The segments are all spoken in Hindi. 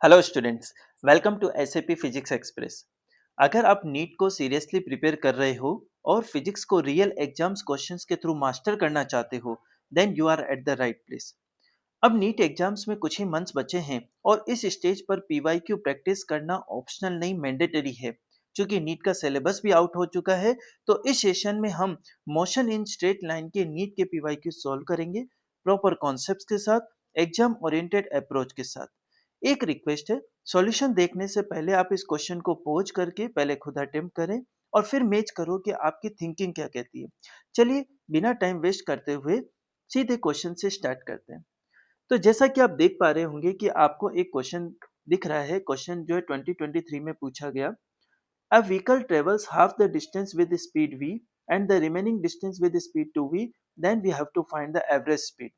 Hello students, welcome to SAP physics express. अगर आप नीट को सीरियसली प्रिपेयर कर रहे हो और फिजिक्स को रियल एग्जाम्स क्वेश्चंस के थ्रू मास्टर करना चाहते हो, then you are at the right place. अब नीट एग्जाम्स में कुछ ही मंथ्स बचे हैं और इस स्टेज पर पीवाईक्यू प्रैक्टिस करना ऑप्शनल नहीं मैंडेटरी है। क्योंकि नीट का सिलेबस भी आउट हो चुका है, तो इस सेशन में हम मोशन इन स्ट्रेट लाइन के नीट के पीवाईक्यू सॉल्व करेंगे, प्रॉपर कॉन्सेप्ट्स के साथ, एग्जाम ओरिएंटेड अप्रोच के साथ। एक रिक्वेस्ट है, सॉल्यूशन देखने से पहले आप इस क्वेश्चन को पोज करके पहले खुद अटेम्प्ट करें और फिर मैच करो कि आपकी थिंकिंग क्या कहती है। चलिए, बिना टाइम वेस्ट करते हुए सीधे क्वेश्चन से स्टार्ट करते हैं। तो जैसा कि आप देख पा रहे होंगे कि आपको एक क्वेश्चन दिख रहा है। क्वेश्चन जो है 2023 में पूछा गया। A vehicle travels half the distance with speed v and the remaining distance with speed 2v, then we have to find the average speed.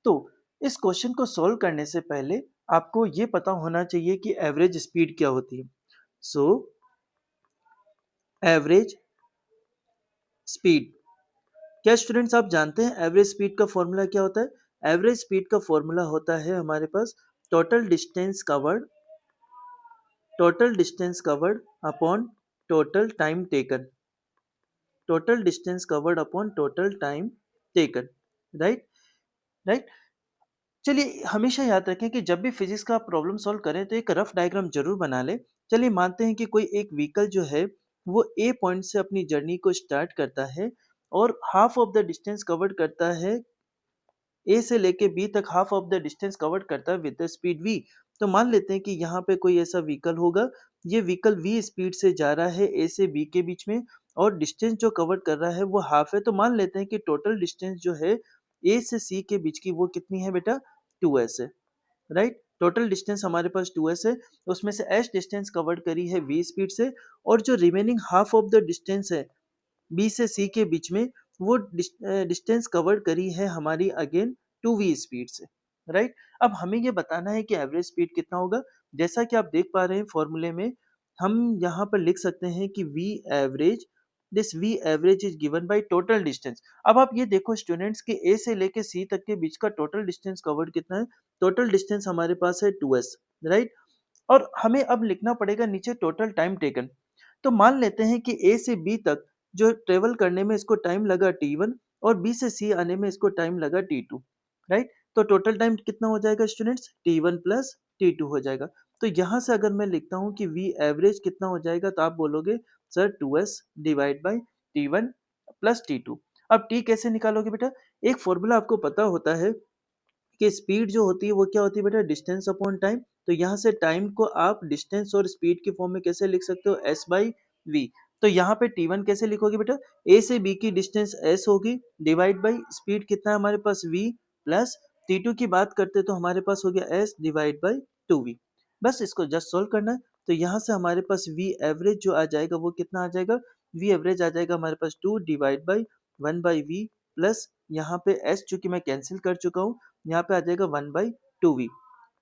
तो इस क्वेश्चन को सॉल्व करने से पहले आपको ये पता होना चाहिए कि एवरेज स्पीड क्या होती है। सो एवरेज स्पीड, क्या स्टूडेंट्स आप जानते हैं एवरेज स्पीड का फॉर्मूला क्या होता है? एवरेज स्पीड का फॉर्मूला होता है हमारे पास total distance covered, total distance covered upon total time taken, total distance covered upon total time taken. Right right. चलिए, हमेशा याद रखें कि जब भी फिजिक्स का प्रॉब्लम सॉल्व करें तो एक रफ डायग्राम जरूर बना लें। चलिए, मानते हैं कि कोई एक व्हीकल जो है वो ए पॉइंट से अपनी जर्नी को स्टार्ट करता है और half of the distance cover करता है, ए से लेके बी तक half of the distance cover करता है विद द स्पीड वी। तो मान लेते हैं कि यहाँ पे कोई ऐसा व्हीकल होगा, ये व्हीकल वी स्पीड से जा रहा है ए से बी के बीच में और डिस्टेंस जो कवर कर रहा है वो हाफ है। तो मान लेते हैं कि टोटल डिस्टेंस जो है ए से सी के बीच की वो कितनी है बेटा? 2s है। राइट, टोटल डिस्टेंस हमारे पास 2s है। उसमें से एस डिस्टेंस कवर करी है वी स्पीड से और जो remaining half of the distance है बी से सी के बीच में, वो डिस्टेंस कवर करी है हमारी अगेन 2v स्पीड से। राइट, अब हमें ये बताना है कि एवरेज स्पीड कितना होगा। जैसा कि आप देख पा रहे हैं फॉर्मूले में, हम यहाँ पर लिख सकते हैं कि v average, this v average is given by total distance. अब आप ये देखो स्टूडेंट्स कि a से लेके c तक के बीच का टोटल डिस्टेंस कवर्ड कितना है? टोटल डिस्टेंस हमारे पास है 2s। राइट, और हमें अब लिखना पड़ेगा नीचे टोटल टाइम टेकन। तो मान लेते हैं कि ए से बी तक जो ट्रेवल करने में इसको टाइम लगा t1 और बी से सी आने में इसको टाइम लगा t2। राइट, तो टोटल टाइम कितना हो जाएगा स्टूडेंट्स? t1 प्लस t2 हो जाएगा। तो यहाँ से अगर मैं लिखता हूँ कि v एवरेज कितना हो जाएगा, तो आप बोलोगे sir 2s divide by t1 plus t2। अब t कैसे निकालोगे बेटा? एक फॉर्मूला आपको पता होता है कि स्पीड जो होती है वो क्या होती है बेटा? Distance upon time. तो यहाँ से टाइम को आप डिस्टेंस और स्पीड के फॉर्म में कैसे लिख सकते हो? S by V. तो यहाँ पे t1 कैसे लिखोगे बेटा? ए से बी की डिस्टेंस s होगी डिवाइड बाई स्पीड कितना है हमारे पास? v प्लस t2 की बात करते तो हमारे पास हो गया s डिवाइड बाई 2v। बस इसको जस्ट सोल्व करना है। तो यहाँ से हमारे पास v एवरेज जो आ जाएगा वो कितना आ जाएगा? v एवरेज आ जाएगा हमारे पास 2 divide by 1 by V plus यहाँ पे s चूंकि मैं कैंसिल कर चुका हूँ, यहाँ पे आ जाएगा 1/2v।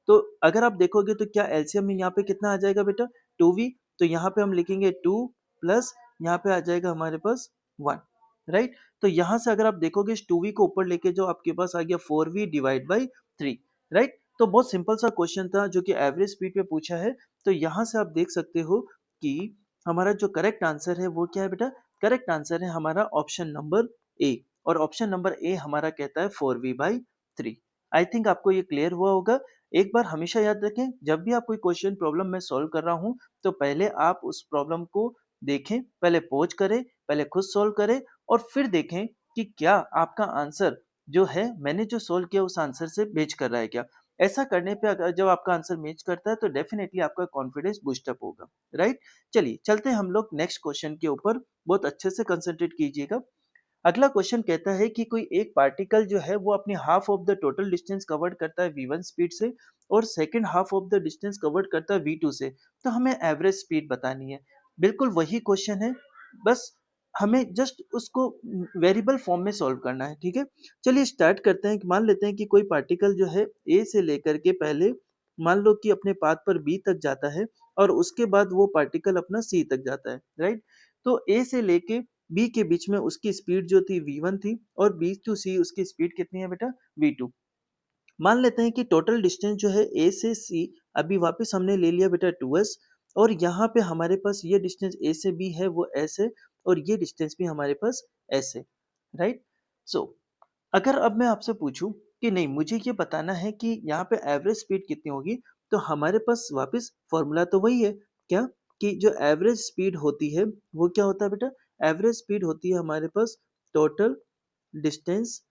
तो अगर आप देखोगे तो क्या एलसीएम में यहाँ पे कितना आ जाएगा बेटा? 2v। तो यहाँ पे हम लिखेंगे 2 प्लस यहाँ पे आ जाएगा हमारे पास 1। राइट, तो यहाँ से अगर आप देखोगे इस 2v को ऊपर लेके जो आपके पास आ गया 4v डिवाइड बाई 3। राइट, तो बहुत सिंपल सा क्वेश्चन था जो कि एवरेज स्पीड पे पूछा है। तो यहाँ से आप देख सकते हो कि हमारा जो करेक्ट आंसर है वो क्या है बेटा? करेक्ट आंसर है हमारा ऑप्शन नंबर ए, और ऑप्शन नंबर ए हमारा कहता है 4v/3। आई थिंक आपको ये क्लियर हुआ होगा। एक बार हमेशा याद रखें, जब भी आप कोई क्वेश्चन प्रॉब्लम मैं सॉल्व कर रहा हूं तो पहले आप उस प्रॉब्लम को देखें, पहले पोज करें, पहले खुद सॉल्व करें और फिर देखें कि क्या आपका आंसर जो है मैंने जो सॉल्व किया उस आंसर से मैच कर रहा है क्या। ऐसा करने पे अगर जब आपका आंसर मैच करता है तो डेफिनेटली आपका कॉन्फिडेंस बूस्ट अप होगा। राइट, चलिए चलते हैं हम लोग नेक्स्ट क्वेश्चन के ऊपर। बहुत अच्छे से कंसंट्रेट कीजिएगा। अगला क्वेश्चन कहता है कि कोई एक पार्टिकल जो है वो अपनी half of the total distance covered करता है v1 स्पीड से और second half of the distance covered करता है v2 से। तो हमें एवरेज स्पीड बतानी है। बिल्कुल वही क्वेश्चन है, बस हमें जस्ट उसको वेरिएबल फॉर्म में सॉल्व करना है। ठीक है, चलिए स्टार्ट करते हैं। मान लेते हैं कि कोई पार्टिकल जो है ए से लेकर के पहले मान लो कि अपने पाथ पर बी तक जाता है और उसके बाद वो पार्टिकल अपना सी तक जाता है। राइट, तो ए से लेके बी के बीच में उसकी स्पीड जो थी v1 थी और बी टू सी उसकी स्पीड कितनी है बेटा? v2। मान लेते हैं कि टोटल डिस्टेंस जो है ए से सी अभी वापस हमने ले लिया बेटा 2s, और यहाँ पे हमारे पास ये डिस्टेंस a से b है वो s है, और ये डिस्टेंस भी हमारे पास s है, राइट। सो अगर अब मैं आपसे पूछूं कि नहीं मुझे ये बताना है कि यहाँ पे एवरेज स्पीड कितनी होगी, तो हमारे पास वापस फॉर्मूला तो वही है, क्या कि जो एवरेज स्पीड होती है वो क्या होता है बेटा, एवरेज स्पीड होती है हमारे पास टोटल डिस्टेंस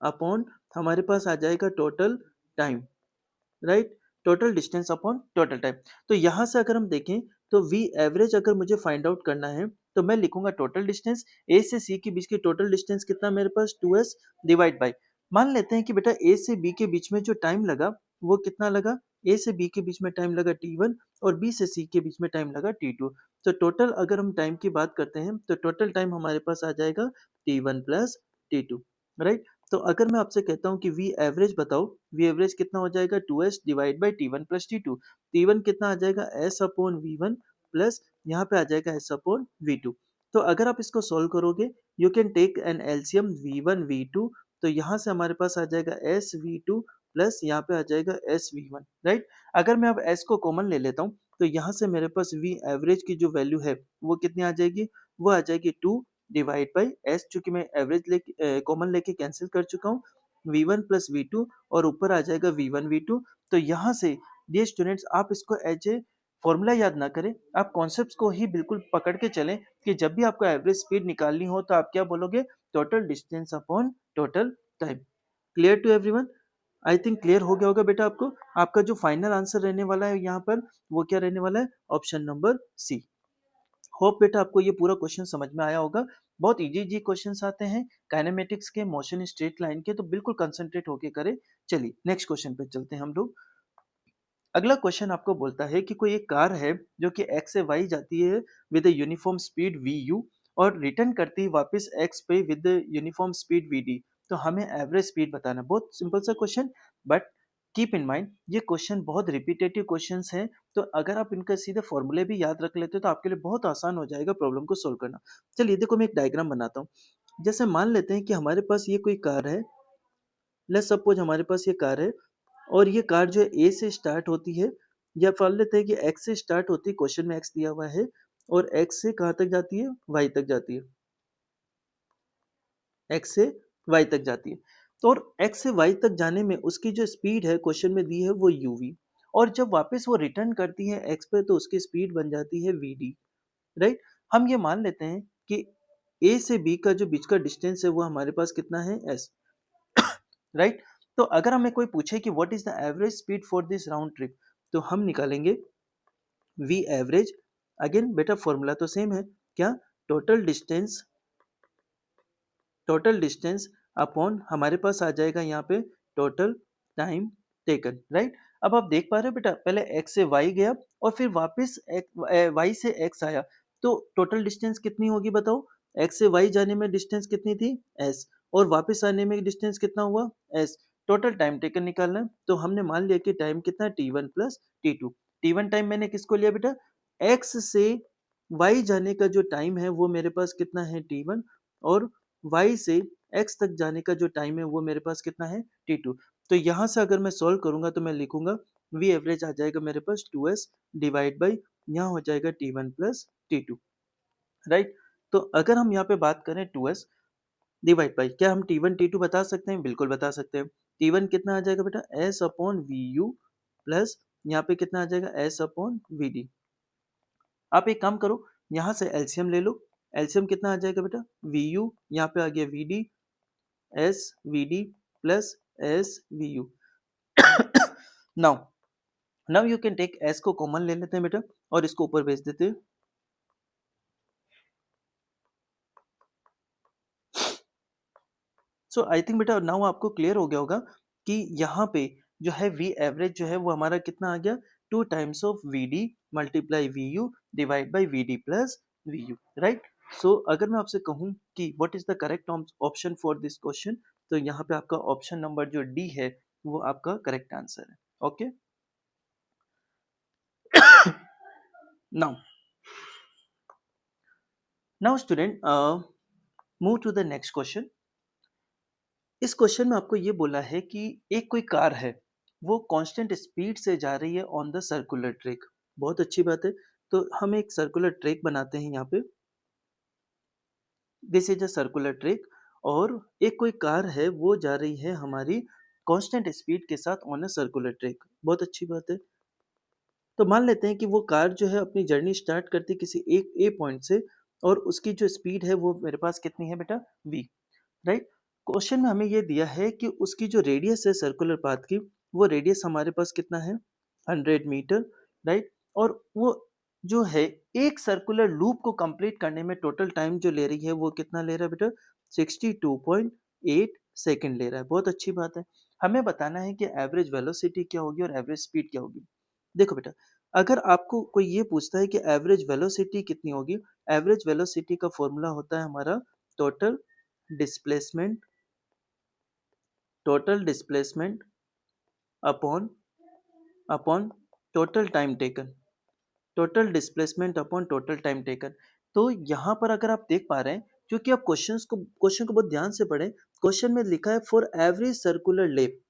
अपॉन हमारे पास आ जाएगा total time, right. Total distance upon total time. तो यहाँ से अगर हम देखें तो वी एवरेज अगर मुझे फाइंड आउट करना है तो मैं लिखूंगा टोटल डिस्टेंस ए से सी के बीच की टोटल डिस्टेंस कितना मेरे पास 2s डिवाइड बाई, मान लेते हैं कि बेटा ए से बी के बीच में जो टाइम लगा वो कितना लगा, ए से बी के बीच में टाइम लगा t1 और बी से सी के बीच में टाइम लगा t2। तो टोटल अगर हम टाइम की बात करते हैं तो टोटल टाइम हमारे पास आ जाएगा t1 प्लस t2, राइट। तो अगर मैं आपसे कहता हूँ कि वी एवरेज बताओ, वी एवरेज कितना हो जाएगा 2s divide by T one plus T two, T one कितना आ जाएगा s upon V one plus यहाँ पे आ जाएगा s अपॉन वी टू। तो अगर आप इसको सॉल्व करोगे you can take an LCM V one V two, तो यहाँ से हमारे पास आ जाएगा एस वी टू प्लस यहाँ पे आ जाएगा एस वी वन, राइट। अगर मैं अब s को कॉमन ले लेता हूँ तो यहाँ से मेरे पास वी एवरेज की जो वैल्यू है वो कितनी आ जाएगी, वो आ जाएगी 2 डिवाइड बाई एस, चूंकि मैं एवरेज लेके कॉमन लेके कैंसिल कर चुका हूँ, V one plus V two और ऊपर आ जाएगा वी वन वी टू। तो यहाँ से ये स्टूडेंट्स आप इसको एज ए फॉर्मूला याद ना करें, आप कॉन्सेप्ट्स को ही बिल्कुल पकड़ के चलें कि जब भी आपको एवरेज स्पीड निकालनी हो तो आप क्या बोलोगे, total distance upon total time. Clear to everyone? I think clear हो गया होगा बेटा आपको। आपका जो फाइनल आंसर रहने वाला है यहाँ पर वो क्या रहने वाला है, ऑप्शन नंबर सी। होप बेटा आपको ये पूरा क्वेश्चन समझ में आया होगा। बहुत इजी इजी क्वेश्चंस आते हैं काइनेमेटिक्स के, मोशन स्ट्रेट लाइन के, तो बिल्कुल कंसंट्रेट होके करें। चलिए नेक्स्ट क्वेश्चन पे चलते हैं हम लोग। अगला क्वेश्चन आपको बोलता है कि कोई एक कार है जो कि x से y जाती है विद यूनिफॉर्म स्पीड vu और रिटर्न करती है वापस x पे विद यूनिफॉर्म स्पीड vd, तो हमें एवरेज स्पीड बताना है। बहुत सिंपल सा question, but keep in mind ये क्वेश्चन बहुत रिपीटेटिव क्वेश्चंस हैं, तो अगर आप इनका सीधे फॉर्मूले भी याद रख लेते हो तो आपके लिए बहुत आसान हो जाएगा प्रॉब्लम को सोल्व करना। चलिए देखो मैं एक डायग्राम बनाता हूँ। जैसे मान लेते हैं कि हमारे पास ये कोई कार है, लेट्स सपोज हमारे पास ये कार है और ये कार जो है ए से स्टार्ट होती है, या मान लेते हैं कि एक्स से स्टार्ट होती है, क्वेश्चन में एक्स दिया हुआ है, और एक्स से कहाँ तक जाती है, वाई तक जाती है, एक्स से वाई तक जाती है। तो और एक्स से वाई तक जाने में उसकी जो स्पीड है क्वेश्चन में दी है वो यूवी, और जब वापस वो रिटर्न करती है एक्स पे तो उसकी स्पीड बन जाती है वीडी, राइट। हम ये मान लेते हैं कि ए से बी का जो बीच का डिस्टेंस है वो हमारे पास कितना है, एस, राइट। तो अगर हमें कोई पूछे कि what is the average speed for this round trip, तो हम निकालेंगे वी एवरेज, अगेन बेटा फॉर्मूला तो सेम है, क्या, total distance, total distance upon हमारे पास आ जाएगा यहाँ पे टोटल टाइम टेकन, राइट। अब आप देख पा रहे हो बेटा पहले x से y गया और फिर वापस y से x आया, तो टोटल डिस्टेंस कितनी होगी बताओ, x से y जाने में डिस्टेंस कितनी थी, s, और वापस आने में डिस्टेंस कितना हुआ, s। टोटल टाइम टेकन निकालना है, तो हमने मान लिया कि टाइम कितना है t1 plus t2। t1 time मैंने किसको लिया बेटा, x से y जाने का जो टाइम है वो मेरे पास कितना है t1, और y से x तक जाने का जो टाइम है वो मेरे पास कितना है t2। तो यहाँ से अगर मैं सॉल्व करूंगा तो मैं लिखूंगा v एवरेज आ जाएगा मेरे पास 2s डिवाइड बाई यहाँ हो जाएगा t1 प्लस t2, राइट। तो अगर हम यहाँ पे बात करें 2s डिवाइड बाई, क्या हम t1 t2 बता सकते हैं, बिल्कुल बता सकते हैं। t1 कितना आ जाएगा बेटा s अपॉन vu प्लस यहाँ पे कितना आ जाएगा s अपॉन vd। आप एक काम करो यहाँ से एलसीएम ले लो, एलसीएम कितना आ जाएगा बेटा, vu यहाँ पे आ गया vd, S V D plus S V U. Now now you can take S को कॉमन ले लेते हैं बेटा और इसको ऊपर भेज देते हैं। सो आई थिंक बेटा नाउ आपको क्लियर हो गया होगा कि यहाँ पे जो है वी एवरेज जो है वो हमारा कितना आ गया, 2 times of V D multiply V U divide by V D plus V U, right. So अगर मैं आपसे कहूँ कि what is the correct option for this question, तो यहाँ पे आपका ऑप्शन नंबर जो डी है वो आपका करेक्ट आंसर है। Okay, now now student move to the next question. इस क्वेश्चन में आपको ये बोला है कि एक कोई कार है, वो कांस्टेंट स्पीड से जा रही है ऑन द सर्कुलर ट्रैक। बहुत अच्छी बात है। तो हम एक सर्कुलर ट्रैक बनाते हैं यहाँ पे। This is a circular track और एक कोई कार है वो जा रही है हमारी कांस्टेंट स्पीड के साथ ऑन अ सर्कुलर ट्रैक। बहुत अच्छी बात है। तो मान लेते हैं कि वो कार जो है अपनी जर्नी स्टार्ट करती है किसी एक ए पॉइंट से और उसकी जो स्पीड है वो मेरे पास कितनी है बेटा, वी। राइट। क्वेश्चन में हमें ये दिया है कि उसकी जो रेडियस है सर्कुलर पाथ की, वो रेडियस हमारे पास कितना है, 100 मीटर। राइट। और वो जो है एक सर्कुलर लूप को कंप्लीट करने में टोटल टाइम जो ले रही है वो कितना ले रहा है बेटा, 62.8 सेकेंड ले रहा है। बहुत अच्छी बात है। हमें बताना है कि एवरेज वेलोसिटी क्या होगी और एवरेज स्पीड क्या होगी। देखो बेटा, अगर आपको कोई ये पूछता है कि एवरेज वेलोसिटी कितनी होगी, एवरेज वेलोसिटी का फॉर्मूला होता है हमारा total displacement, total displacement upon upon total time taken, total displacement upon total time taken. तो यहाँ पर अगर आप देख पा रहे हैं, क्योंकि आप क्वेश्चन को बहुत ध्यान से पढ़ें, क्वेश्चन में लिखा है फॉर एवरी सर्कुलर लेप।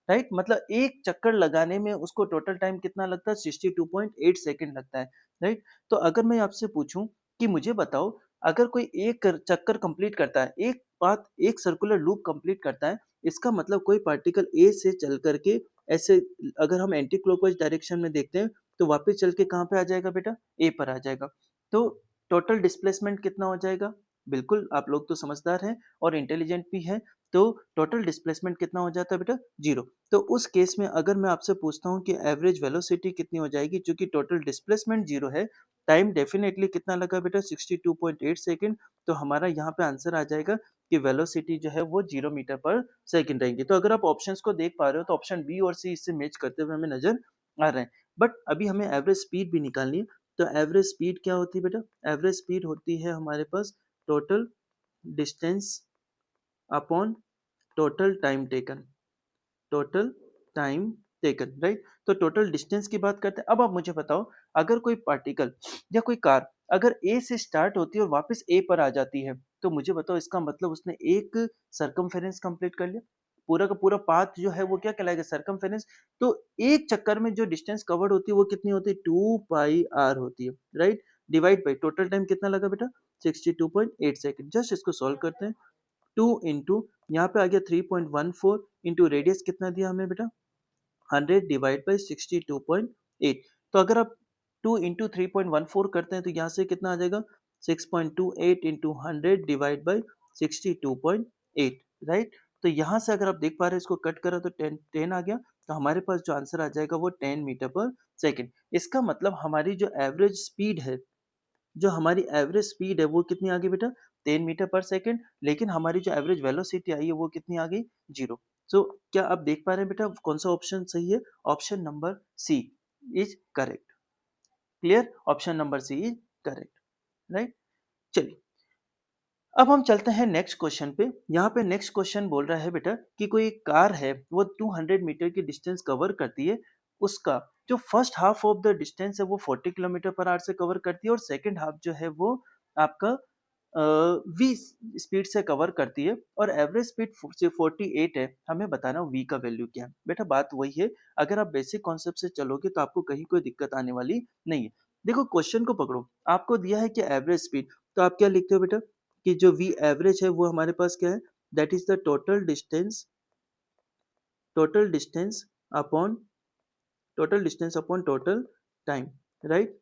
राइट, मतलब एक चक्कर लगाने में उसको टोटल टाइम कितना लगता है, 62.8 सेकेंड लगता है। राइट। तो अगर मैं आपसे पूछूं कि मुझे बताओ, अगर कोई एक चक्कर कंप्लीट करता है, एक पाथ, एक सर्कुलर लूप कंप्लीट करता है, इसका मतलब कोई पार्टिकल ए से चल करके ऐसे, अगर हम एंटी क्लॉकवाइज डायरेक्शन में देखते हैं तो वापस चल के कहाँ पे आ जाएगा बेटा, ए पर आ जाएगा। तो टोटल डिस्प्लेसमेंट कितना हो जाएगा, बिल्कुल आप लोग तो समझदार हैं और इंटेलिजेंट भी हैं। तो टोटल डिस्प्लेसमेंट कितना हो जाता है बेटा, जीरो। तो उस केस में अगर मैं आपसे पूछता हूँ कि एवरेज वेलोसिटी कितनी हो जाएगी, क्योंकि टोटल डिस्प्लेसमेंट जीरो है, टाइम डेफिनेटली कितना लगा बेटा, 62.8 सेकेंड। तो हमारा यहाँ पे आंसर आ जाएगा कि वेलोसिटी जो है वो 0 मीटर पर सेकेंड रहेंगी। तो अगर आप ऑप्शंस को देख पा रहे हो तो ऑप्शन बी और सी इससे मैच करते हुए हमें नजर आ रहे हैं। बट अभी हमें एवरेज स्पीड भी निकालनी है। तो एवरेज स्पीड क्या होती है बेटा, एवरेज स्पीड होती है हमारे पास total distance upon total time taken, total time taken. Right. तो टोटल डिस्टेंस की बात करते हैं। अब आप मुझे बताओ, अगर कोई पार्टिकल या कोई कार अगर ए से स्टार्ट होती है और वापस ए पर आ जाती है, तो मुझे बताओ इसका मतलब उसने एक सरकमफेरेंस कंप्लीट कर लिया। पूरा का पूरा पाथ जो है वो क्या कहलाएगा, सरकमफेरेंस। तो एक चक्कर में जो डिस्टेंस कवर्ड होती है वो कितनी होती है, 2 पाई आर होती है। Right. Divide by total time कितना लगा बेटा, 62.8 सेकेंड। जस्ट इसको सॉल्व करते हैं। 2 इंटू यहाँ पे आ गया 3.14 इंटू रेडियस कितना दिया हमें बेटा, 100 डिवाइड बाई 62.8। तो अगर आप 2 इंटू 3.14 करते हैं तो यहाँ से कितना आ जाएगा, 6.28 इंटू 100 डिवाइड बाई 62.8। राइट। तो यहाँ से अगर आप देख पा रहे हैं इसको कट करा तो 10 आ गया। तो हमारे पास जो आंसर आ जाएगा वो 10 मीटर पर सेकेंड। इसका मतलब हमारी जो एवरेज स्पीड है, जो हमारी एवरेज स्पीड है वो कितनी आ गई बेटा, 10 मीटर पर सेकेंड। लेकिन हमारी जो एवरेज वेलोसिटी आई है वो कितनी आ गई, जीरो। सो क्या आप देख पा रहे हैं बेटा कौन सा ऑप्शन सही है, option number C is correct. Clear, option number C is correct. Right. चलिए, अब हम चलते हैं नेक्स्ट क्वेश्चन पे। यहाँ पे नेक्स्ट क्वेश्चन बोल रहा है बेटा कि कोई कार है वो 200 मीटर की डिस्टेंस कवर करती है। उसका जो first half of the distance है वो 40 किलोमीटर पर आवर से कवर करती है और सेकंड हाफ जो है वो आपका वी स्पीड से कवर करती है और एवरेज स्पीड से 48 है। हमें बताना वी का वैल्यू क्या है। बेटा बात वही है, अगर आप बेसिक कॉन्सेप्ट से चलोगे तो आपको कहीं कोई दिक्कत आने वाली नहीं है। देखो क्वेश्चन को पकड़ो, आपको दिया है कि एवरेज स्पीड, तो आप क्या लिखते हो बेटा कि जो वी एवरेज है वो हमारे पास क्या है, that is the total distance, total distance upon total distance upon total time. Right.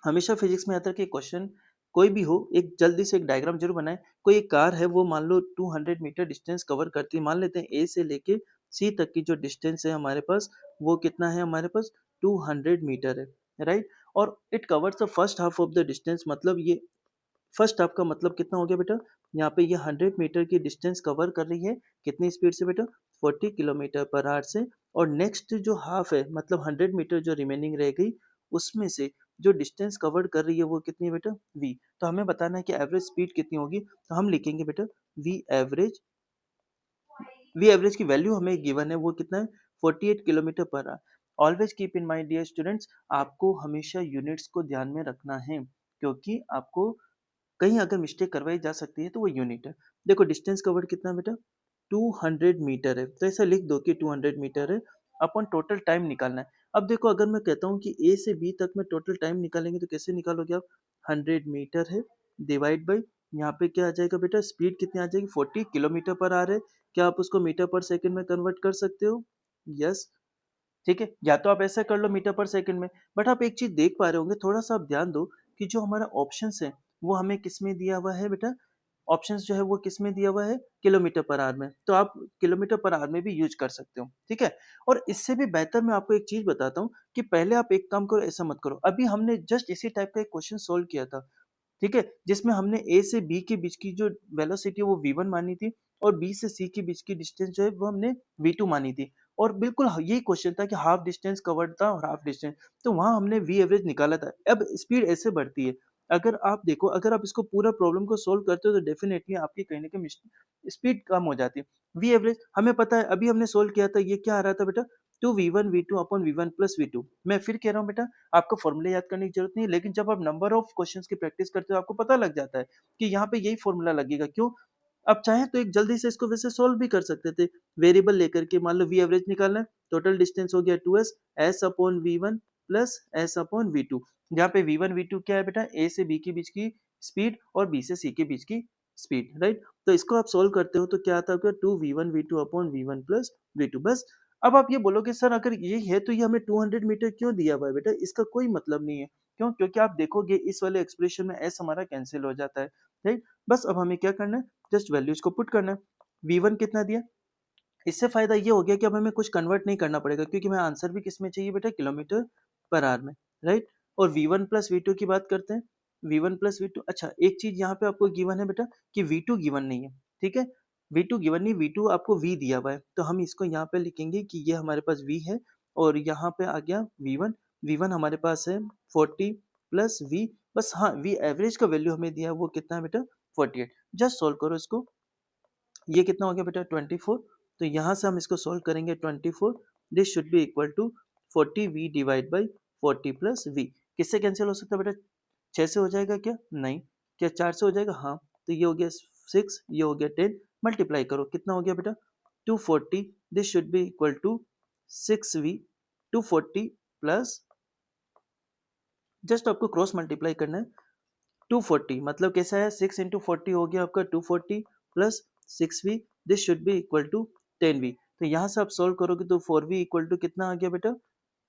हमेशा फिजिक्स में आता है कि क्वेश्चन कोई भी हो, एक जल्दी से एक डायग्राम जरूर बनाए। कोई एक कार है वो मान लो 200 मीटर डिस्टेंस कवर करती है। मान लेते हैं ए से लेके सी तक की जो डिस्टेंस है हमारे पास वो कितना है, हमारे पास 200 मीटर है। राइट। और it covers the first half of the distance, मतलब ये फर्स्ट हाफ का मतलब कितना हो गया बेटा, यहाँ पे ये 100 मीटर की डिस्टेंस कवर कर रही है कितनी स्पीड से बेटा, 40 किलोमीटर पर आवर से। और नेक्स्ट जो हाफ है मतलब 100 मीटर जो रिमेनिंग रह गई, उसमें से जो डिस्टेंस कवर कर रही है वो कितनी है बेटा, वी। तो हमें बताना है कि एवरेज स्पीड कितनी होगी। तो हम लिखेंगे बेटा वी एवरेज, वी एवरेज की वैल्यू हमें गिवन है वो कितना है, 48 kilometre per hour. Always keep in mind dear students, आपको हमेशा यूनिट्स को ध्यान में रखना है, क्योंकि आपको कहीं अगर मिस्टेक करवाई जा सकती है तो वो यूनिट है। देखो डिस्टेंस कवर्ड कितना बेटा, 200 मीटर है, तो ऐसा लिख दो कि 200 मीटर है। अपन टोटल टाइम निकालना है। अब देखो अगर मैं कहता हूँ कि ए से बी तक में टोटल टाइम निकालेंगे तो कैसे निकालोगे आप? 100 मीटर है, डिवाइड बाई यहाँ पे क्या आ जाएगा बेटा, स्पीड कितनी आ जाएगी, 40 किलोमीटर पर आवर है। क्या आप उसको मीटर पर सेकंड में कन्वर्ट कर सकते हो? यस। ठीक है, या तो आप ऐसा कर लो मीटर पर सेकंड में, बट आप एक चीज देख पा रहे होंगे, थोड़ा सा आप ध्यान दो कि जो हमारा ऑप्शंस है वो हमें किस में दिया हुआ है बेटा, ऑप्शंस जो है वो किस में दिया हुआ है, किलोमीटर पर आवर में। तो आप किलोमीटर पर आवर में भी यूज कर सकते हो, ठीक है। और इससे भी बेहतर मैं आपको एक चीज बताता हूँ कि पहले आप एक काम करो, ऐसा मत करो, अभी हमने जस्ट इसी टाइप का एक क्वेश्चन सोल्व किया था, ठीक है, जिसमें हमने ए से बी के बीच की जो वेलोसिटी है वो v1 मानी थी, और बी से सी के बीच की डिस्टेंस जो है वो हमने v2 मानी थी। और बिल्कुल यही क्वेश्चन था कि हाफ डिस्टेंस कवर्ड था और हाफ डिस्टेंस, तो वहां हमने वी एवरेज निकाला था। अब स्पीड ऐसे बढ़ती है, अगर आप देखो, अगर आप इसको पूरा प्रॉब्लम को सोल्व करते हो तो डेफिनेटली आपकी कहीं ना कहीं स्पीड कम हो जाती है। वी एवरेज हमें पता है, अभी हमने सोल्व किया था, ये क्या आ रहा था बेटा, 2v1 v2 upon v1 plus v2। मैं फिर कह रहा हूँ बेटा, आपको फॉर्मूला याद करने की जरूरत नहीं है, लेकिन जब आप नंबर ऑफ क्वेश्चंस की प्रैक्टिस करते हो आपको पता लग जाता है कि यहाँ पे यही फॉर्मूला लगेगा। क्यों? अब चाहे तो एक जल्दी से इसको वैसे सोल्व भी कर सकते थे, वेरिएबल लेकर के, मान लो वी एवरेज निकालना है, टोटल डिस्टेंस हो गया 2s, S upon V one plus S upon V two, जहाँ पे वी वन वी टू क्या है बेटा, ए से बी के बीच की स्पीड और बी से सी के बीच की स्पीड, राइट। तो इसको आप सोल्व करते हो तो क्या आता है, 2v1 v2 upon V one plus V two, बस। अब आप ये बोलोगे सर अगर ये है तो ये हमें 200 मीटर क्यों दिया हुआ है बेटा, इसका कोई मतलब नहीं है। क्यों? क्योंकि आप देखोगे इस वाले एक्सप्रेशन में एस हमारा कैंसिल हो जाता है, राइट। बस अब हमें क्या करना है, जस्ट वैल्यूज को पुट करना है। v1 कितना दिया, इससे फायदा ये हो गया कि अब हमें कुछ कन्वर्ट नहीं करना पड़ेगा, क्योंकि हमें आंसर भी किस में चाहिए बेटा, किलोमीटर पर आवर में, राइट। और v1 प्लस वी टू की बात करते हैं, v1 प्लस वी टू, अच्छा एक चीज यहाँ पे आपको गिवन है बेटा कि v2 गिवन नहीं है, ठीक है, v2 गिवन नहीं, v2 आपको v दिया हुआ है, तो हम इसको यहाँ पे लिखेंगे कि ये हमारे पास v है, और यहाँ पे आ गया v1, v1 हमारे पास है 40 प्लस v, बस हाँ v एवरेज का वैल्यू हमें दिया है वो कितना है बेटा, 48। जस्ट सोल्व करो इसको, ये कितना हो गया बेटा, 24। तो यहाँ से हम इसको सोल्व करेंगे, 24 this should be equal to 40v divide by 40 plus v। किससे कैंसिल हो सकता है बेटा, 6 से हो जाएगा क्या, नहीं। क्या 4 से हो जाएगा, हाँ। तो ये हो गया 6, ये हो गया 10, मल्टीप्लाई करो, कितना हो गया बेटा, 240 this should be equal to 6v, 240 plus, just आपको क्रॉस मल्टीप्लाई करना है, 240 मतलब कैसा है, 6 इंटू 40 हो गया आपका 240 plus 6v, this should be equal to 10v। तो यहाँ से आप सोल्व करोगे तो 4v इक्वल टू कितना आ गया बेटा,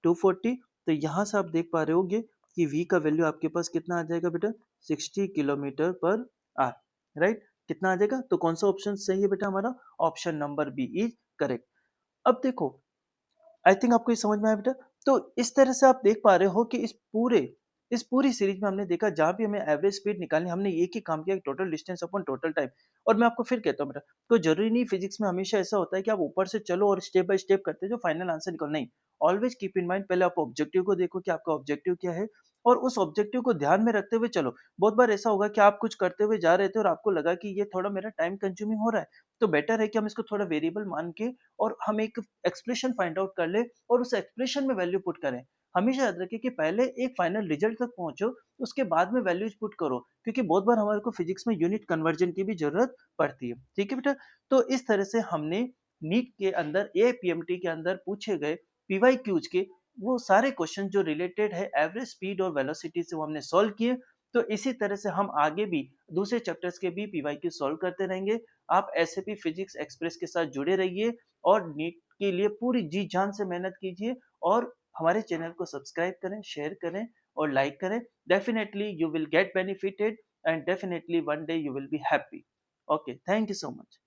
240। तो यहाँ से आप देख पा रहे होगे कि v का वैल्यू आपके पास कितना आ जाएगा बेटा, 60 किलोमीटर पर आवर, राइट। कितना आ जाएगा, तो कौन सा ऑप्शन सही है बेटा हमारा, option number B is correct. अब देखो, आई थिंक आपको ये समझ में आया बेटा। तो इस तरह से आप देख पा रहे हो कि इस पूरी सीरीज में हमने देखा, जहां भी हमें एवरेज स्पीड निकालनी, हमने एक ही काम किया, total distance upon total time. और मैं आपको फिर कहता हूँ बेटा, तो जरूरी नहीं फिजिक्स में हमेशा ऐसा होता है कि आप ऊपर से चलो और स्टेप बाय स्टेप करते जो फाइनल आंसर निकल, नहीं। ऑलवेज कीप इन माइंड, पहले आप ऑब्जेक्टिव को देखो कि आपका ऑब्जेक्टिव क्या है, और उस ऑब्जेक्टिव को ध्यान में रखते हुए चलो। बहुत बार ऐसा होगा कि आप कुछ करते हुए जा रहे थे और आपको लगा कि ये थोड़ा मेरा टाइम कंज्यूमिंग हो रहा है, तो बेटर है कि हम इसको थोड़ा वेरिएबल मान के और हम एक एक्सप्रेशन फाइंड आउट कर ले और उस एक्सप्रेशन में वैल्यू पुट करें। हमेशा याद रखिए कि पहले एक फाइनल रिजल्ट तक पहुंचो, उसके बाद में वैल्यूज पुट करो, क्योंकि बहुत बार हमारे को फिजिक्स में यूनिट कन्वर्जन की भी जरूरत पड़ती है, ठीक है बेटा। तो इस तरह से हमने नीट के अंदर, एपीएमटी के अंदर पूछे गए पीवाईक्यूज के वो सारे क्वेश्चन जो रिलेटेड है एवरेज स्पीड और वेलोसिटी से, वो हमने सॉल्व किए। तो इसी तरह से हम आगे भी दूसरे चैप्टर्स के भी पीवाईक्यू सॉल्व करते रहेंगे। आप ऐसे भी फिजिक्स एक्सप्रेस के साथ जुड़े रहिए और नीट के लिए पूरी जी जान से मेहनत कीजिए, और हमारे चैनल को सब्सक्राइब करें, शेयर करें और लाइक करें। Definitely you will get benefited and definitely one day you will be happy. Okay, thank you so much.